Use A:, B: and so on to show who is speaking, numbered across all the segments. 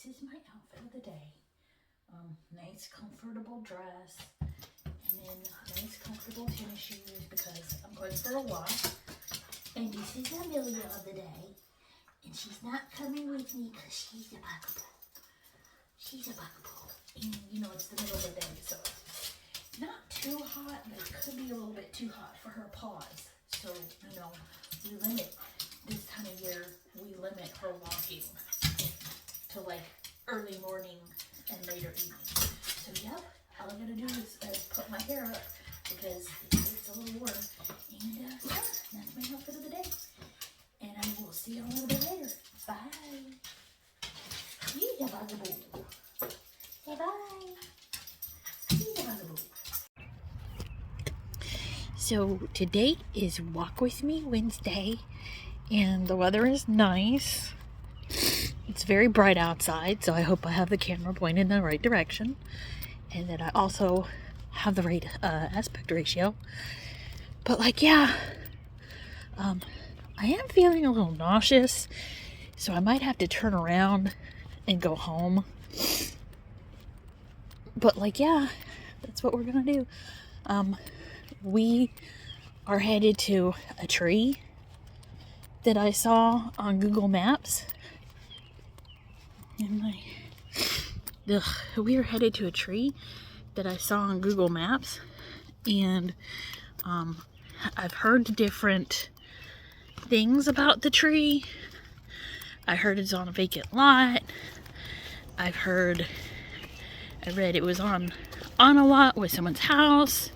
A: this is my outfit of the day. Nice comfortable dress, and then nice comfortable tennis shoes because I'm going for a walk. And this is Amelia of the day, and she's not coming with me because she's a bugaboo. She's a bugaboo. And you know, it's the middle of the day, so it's not too hot, but it could be a little bit too hot for her paws. So, you know, we limit, this time of year, we limit her walking to like early morning and later evening. So, yep, all I gotta do is put my hair up because it's a little warm. And yeah, that's my outfit of the day. And I will see you a little bit later. Bye. He's a bugaboo. Say bye. He's a bugaboo. So today is Walk With Me Wednesday, and the weather is nice. It's very bright outside, so I hope I have the camera pointed in the right direction, and that I also have the right aspect ratio. But like, yeah, I am feeling a little nauseous, so I might have to turn around and go home. But like, yeah, that's what we're gonna do. We are headed to a tree that I saw on Google Maps. We are headed to a tree that I saw on Google Maps, and I've heard different things about the tree. I heard it's on a vacant lot. I read it was on a lot with someone's house.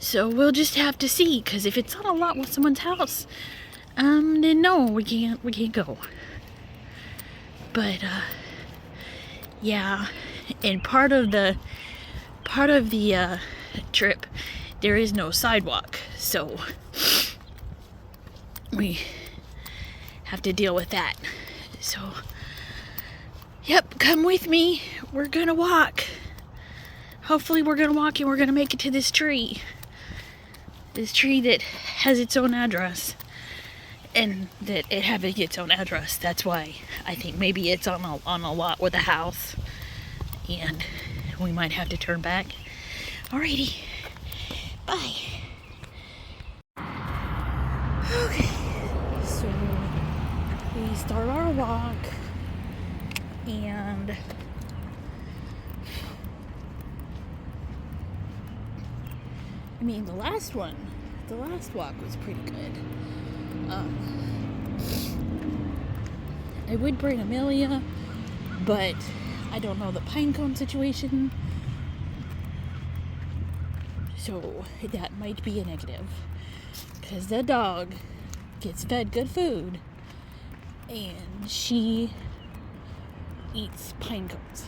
A: So we'll just have to see, because if it's on a lot with someone's house, then no, we can't go. But yeah, and part of the trip, there is no sidewalk, so we have to deal with that. So, yep, come with me. We're gonna walk. Hopefully we're gonna walk and we're gonna make it to this tree. This tree that has its own address. And that it having its own address. That's why I think maybe it's on a lot with a house. And we might have to turn back. Alrighty. Bye. Okay. So we start our walk. And I mean, the last walk was pretty good. I would bring Amelia, but I don't know the pine cone situation, so that might be a negative, because the dog gets fed good food and she eats pine cones.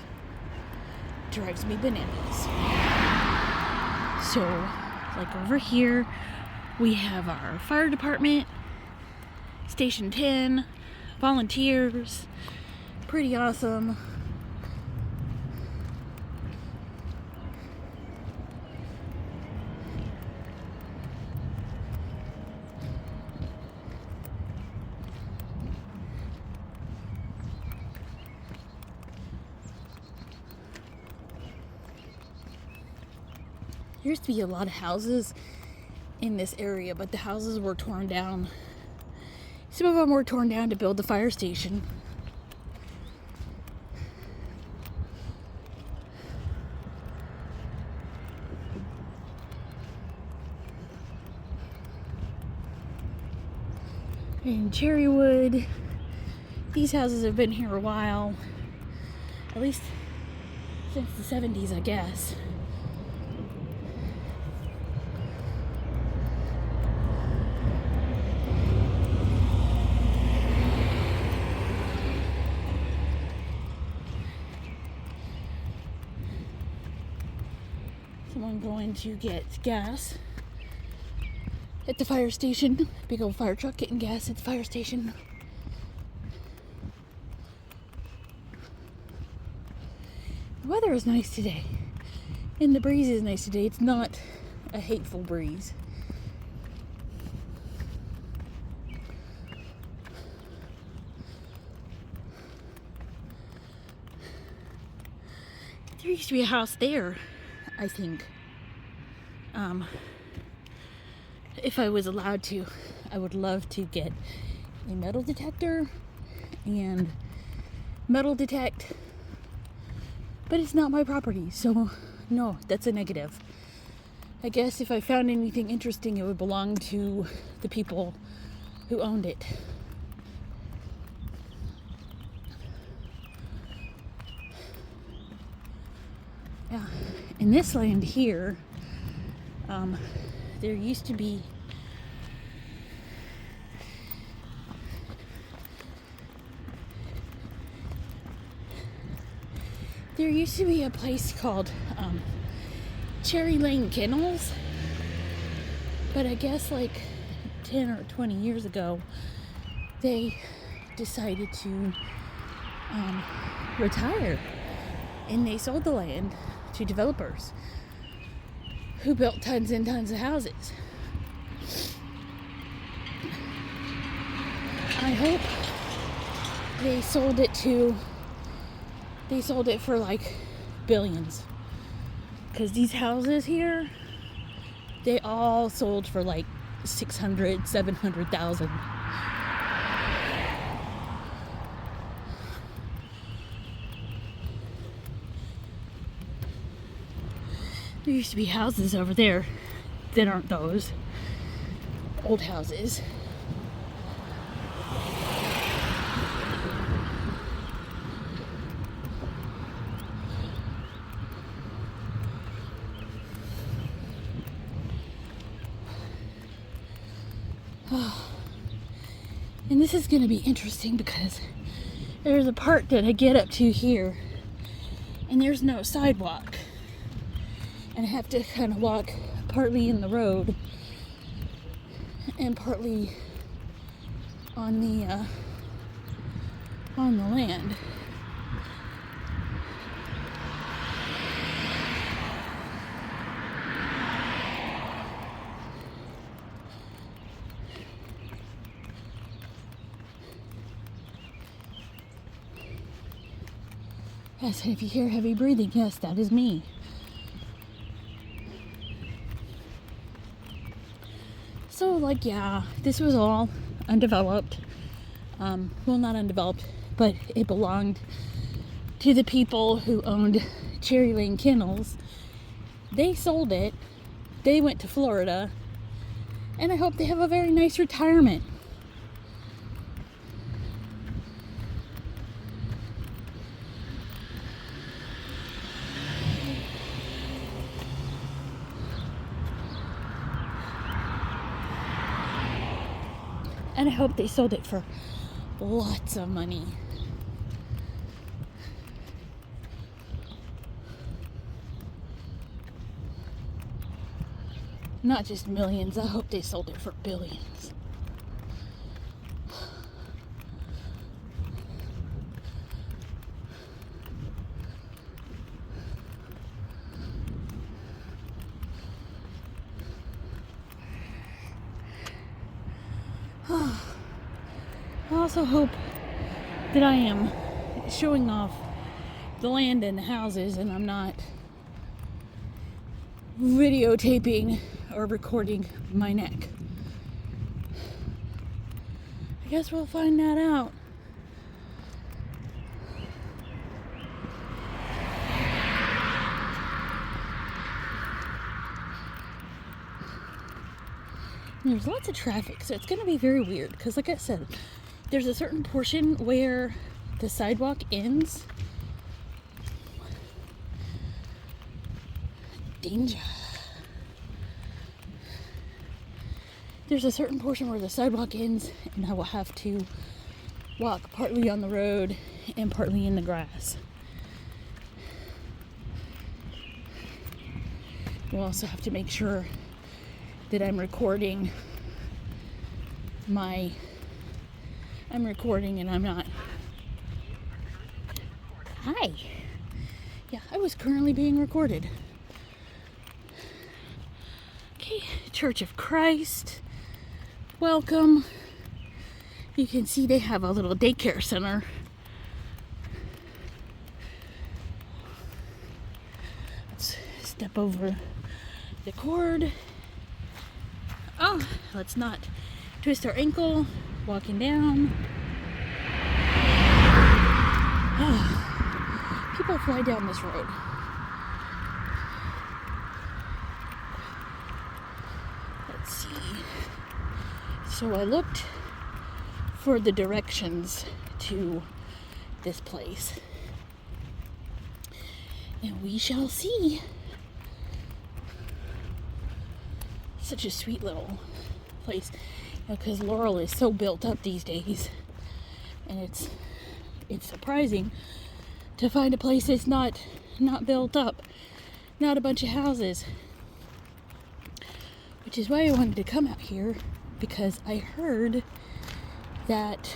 A: Drives me bananas. So, like over here, we have our fire department, Station 10, volunteers, pretty awesome. There used to be a lot of houses in this area, but the houses were torn down. Some of them were torn down to build the fire station. In Cherrywood, these houses have been here a while, at least since the 70s, I guess. So I'm going to get gas at the fire station. Big old fire truck getting gas at the fire station. The weather is nice today, and the breeze is nice today. It's not a hateful breeze. There used to be a house there, I think. If I was allowed to, I would love to get a metal detector and metal detect, but it's not my property, so no, that's a negative. I guess if I found anything interesting, it would belong to the people who owned it. Yeah, in this land here, there used to be a place called Cherry Lane Kennels, but I guess like 10 or 20 years ago they decided to retire, and they sold the land to developers who built tons and tons of houses. I hope they sold it for like billions, because these houses here, they all sold for like 600, 700,000. There used to be houses over there that aren't those. Old houses. And this is going to be interesting because there's a part that I get up to here and there's no sidewalk. And I have to kind of walk partly in the road and partly on the land. Yes, and if you hear heavy breathing, yes, that is me. So, like, yeah, this was all undeveloped. Well, not undeveloped, but it belonged to the people who owned Cherry Lane Kennels. They sold it. They went to Florida. And I hope they have a very nice retirement. And I hope they sold it for lots of money. Not just millions, I hope they sold it for billions. I also hope that I am showing off the land and the houses and I'm not videotaping or recording my neck. I guess we'll find that out. There's lots of traffic, so it's going to be very weird because, like I said, there's a certain portion where the sidewalk ends. Danger. There's a certain portion where the sidewalk ends, and I will have to walk partly on the road and partly in the grass. We'll also have to make sure that I'm recording and I'm not. Hi. Yeah, I was currently being recorded. Okay, Church of Christ. Welcome. You can see they have a little daycare center. step over the cord. Oh, let's not twist our ankle walking down. People fly down this road. Let's see. So I looked for the directions to this place. And we shall see. Such a sweet little place. Because Laurel is so built up these days. And it's surprising to find a place that's not built up. Not a bunch of houses. Which is why I wanted to come out here. Because I heard that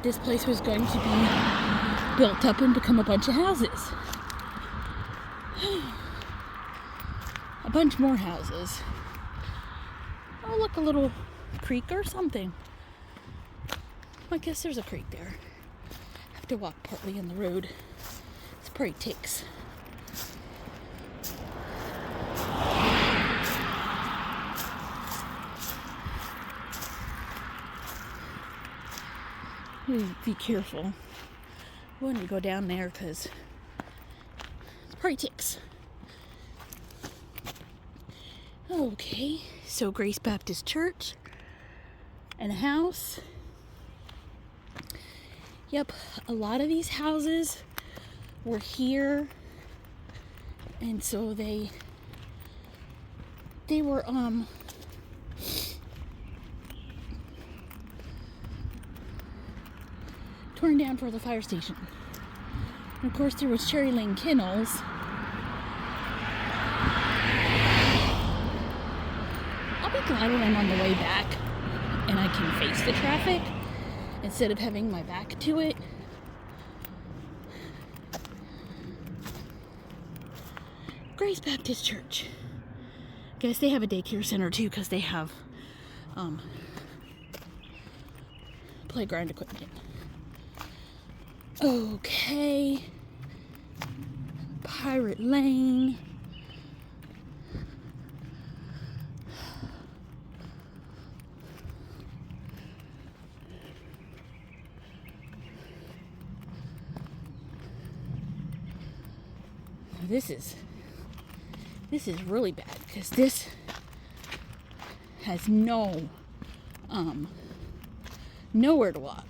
A: this place was going to be built up and become a bunch of houses. A bunch more houses. Oh, look, a little creek or something. I guess there's a creek there. I have to walk partly in the road. It's probably ticks. Be careful. I wouldn't go down there because it's probably ticks. Okay, so Grace Baptist Church and a house. Yep, a lot of these houses were here, and so they were torn down for the fire station. And of course there was Cherry Lane Kennels. I'll be glad when I'm on the way back and I can face the traffic instead of having my back to it. Grace Baptist Church. Guess they have a daycare center too because they have playground equipment. Okay. Pirate Lane. This is really bad because this has nowhere to walk.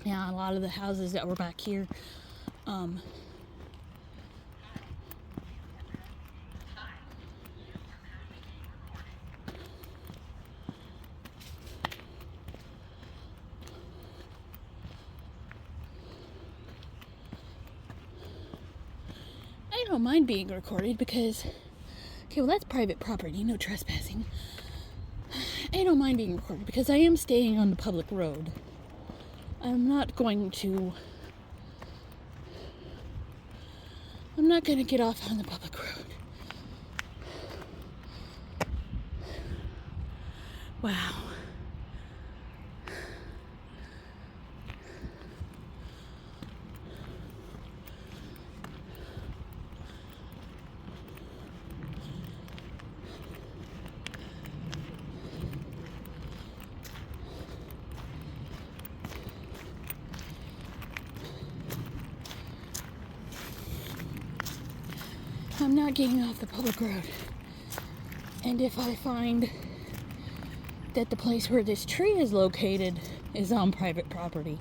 A: Now, a lot of the houses that were back here, I don't mind being recorded because, okay, well, that's private property, no trespassing. I don't mind being recorded because I am staying on the public road. I'm not going to get off on the public road. Wow. I'm not getting off the public road. And if I find that the place where this tree is located is on private property,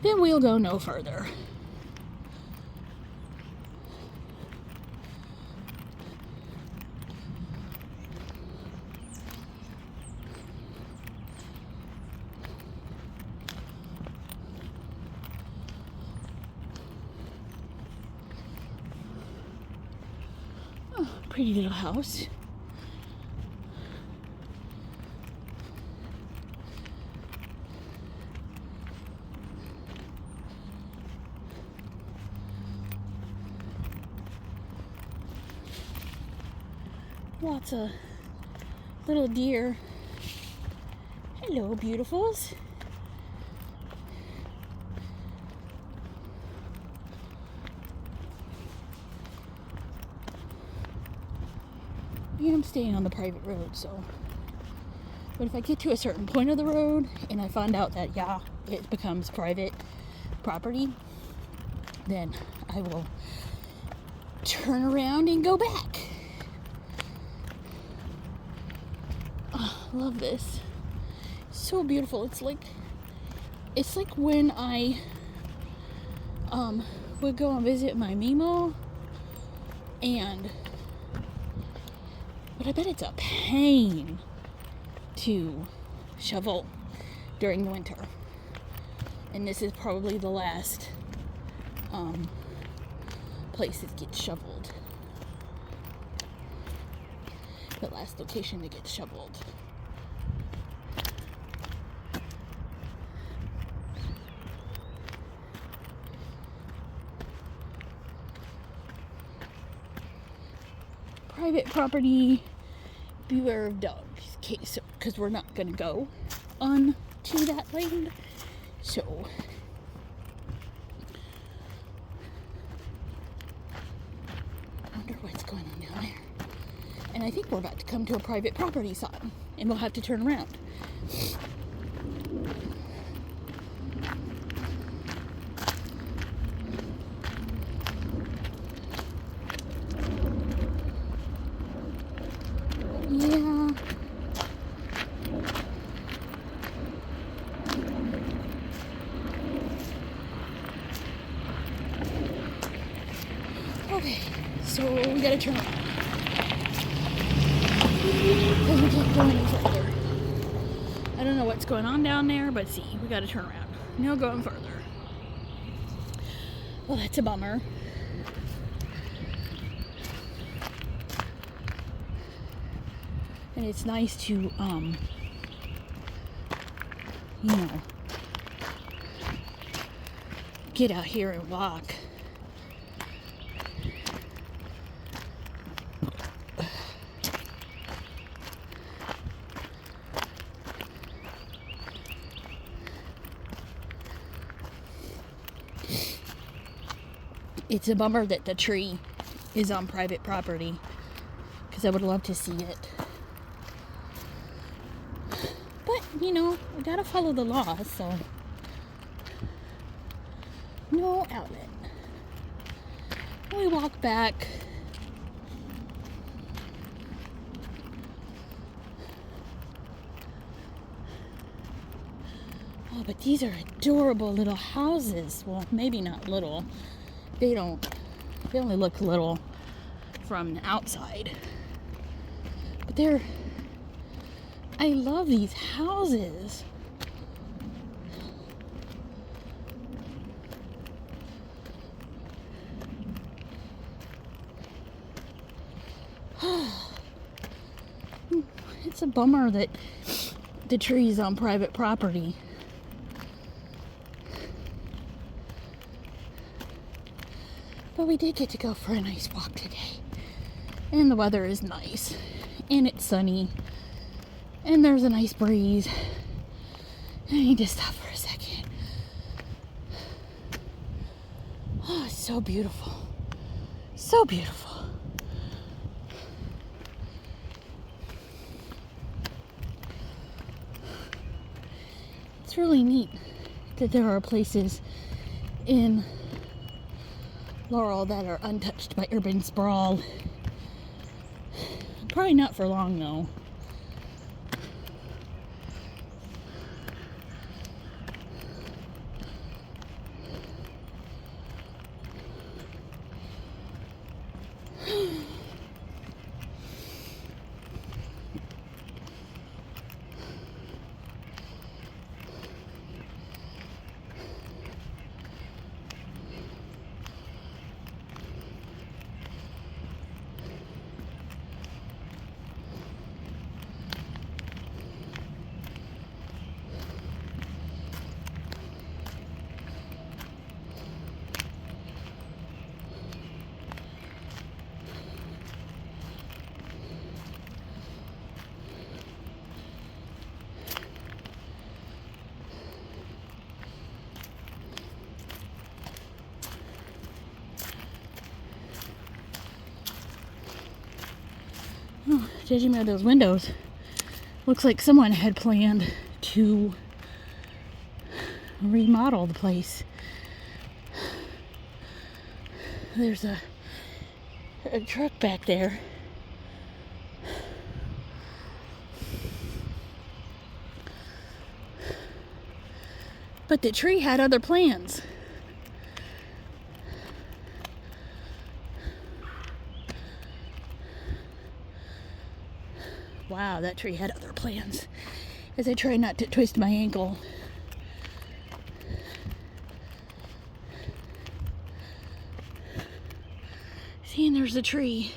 A: then we'll go no further. Pretty little house. Lots of little deer. Hello, beautifuls. am staying on the private road, so. But if I get to a certain point of the road and I find out that, yeah, it becomes private property, then I will turn around and go back. Oh, love this. So beautiful. It's like when I would go and visit my Mimo, but I bet it's a pain to shovel during the winter. And this is probably the last place that gets shoveled. The last location that gets shoveled. Private property, beware of dogs, because we're not going to go on to that land. So, I wonder what's going on down there. And I think we're about to come to a private property sign, and we'll have to turn around. Yeah. Okay, so we gotta turn around. Because we can't go any further. I don't know what's going on down there, but see, we gotta turn around. No going further. Well, that's a bummer. And it's nice to, you know, get out here and walk. It's a bummer that the tree is on private property, because I would love to see it. But, you know, I gotta follow the law, so no outlet. We walk back. Oh, but these are adorable little houses. Well, maybe not little. They only look little from the outside. But I love these houses. It's a bummer that the tree's on private property. But we did get to go for a nice walk today. And the weather is nice. And it's sunny. And there's a nice breeze. I need to stop for a second. Oh, it's so beautiful. So beautiful. It's really neat that there are places in Laurel that are untouched by urban sprawl. Probably not for long, though. judging by those windows, looks like someone had planned to remodel the place. There's a truck back there. But the tree had other plans. Wow, that tree had other plans. As I try not to twist my ankle. See, and there's a tree.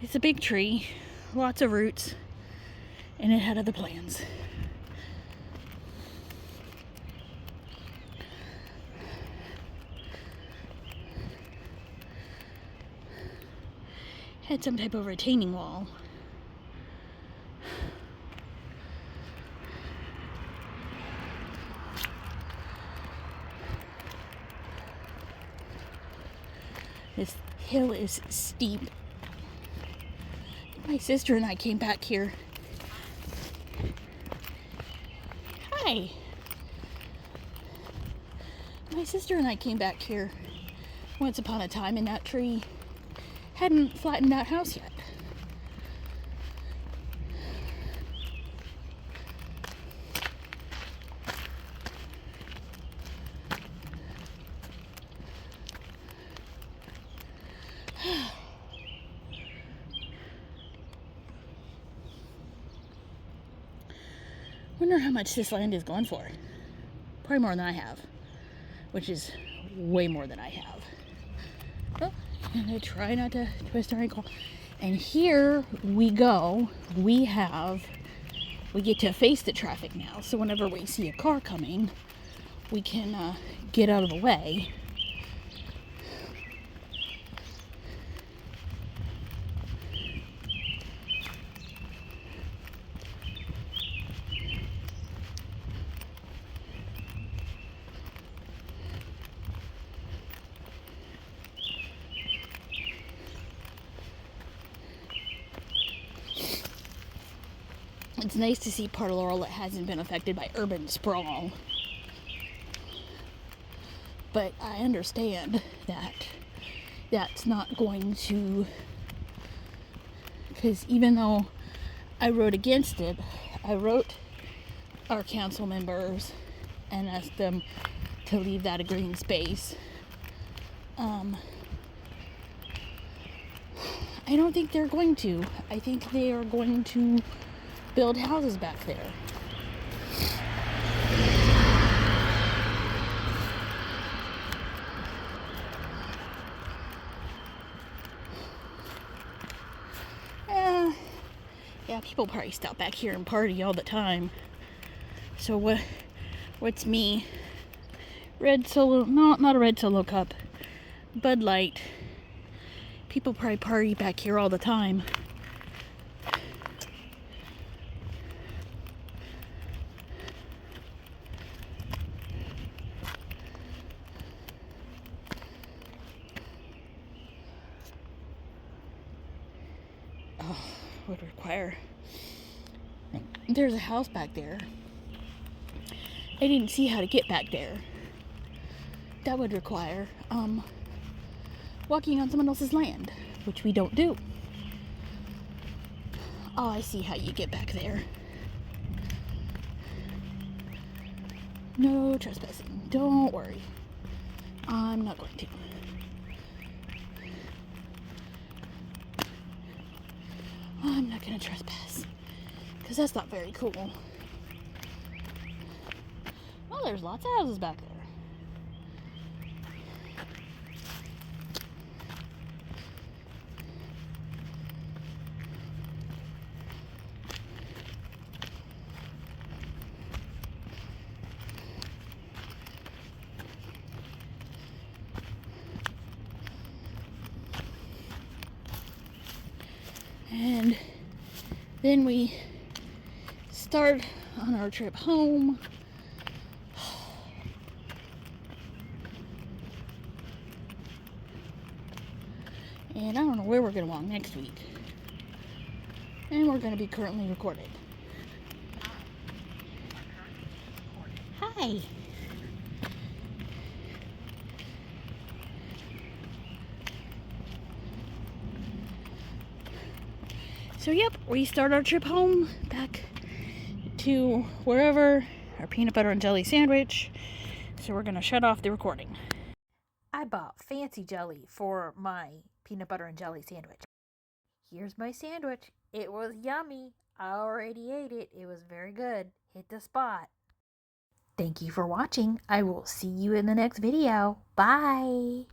A: It's a big tree, lots of roots, and it had other plans. Had some type of retaining wall. This hill is steep. My sister and I came back here. Hi. My sister and I came back here once upon a time, and that tree hadn't flattened that house yet. Wonder how much this land is going for. Probably more than I have, which is way more than I have. Oh, and I try not to twist our ankle. And here we go. We get to face the traffic now. So whenever we see a car coming, we can get out of the way. It's nice to see part of Laurel that hasn't been affected by urban sprawl. But I understand that that's not going to, because even though I wrote against it, I wrote our council members and asked them to leave that a green space. I don't think they're going to. I think they are going to build houses back there. Yeah, people probably stop back here and party all the time. So what's me? Red Solo, not a Red Solo cup. Bud Light. People probably party back here all the time. Would require, there's a house back there. I didn't see how to get back there. That would require walking on someone else's land, which we don't do. Oh, I see how you get back there. No trespassing, don't worry. I'm not going to. I'm not going to trespass, because that's not very cool. Well, there's lots of houses back there. And then we start on our trip home. And I don't know where we're going to walk next week. And we're going to be currently recorded. Hi. So yep, we start our trip home back to wherever, our peanut butter and jelly sandwich. So we're going to shut off the recording. I bought fancy jelly for my peanut butter and jelly sandwich. Here's my sandwich. It was yummy. I already ate it. It was very good. Hit the spot. Thank you for watching. I will see you in the next video. Bye.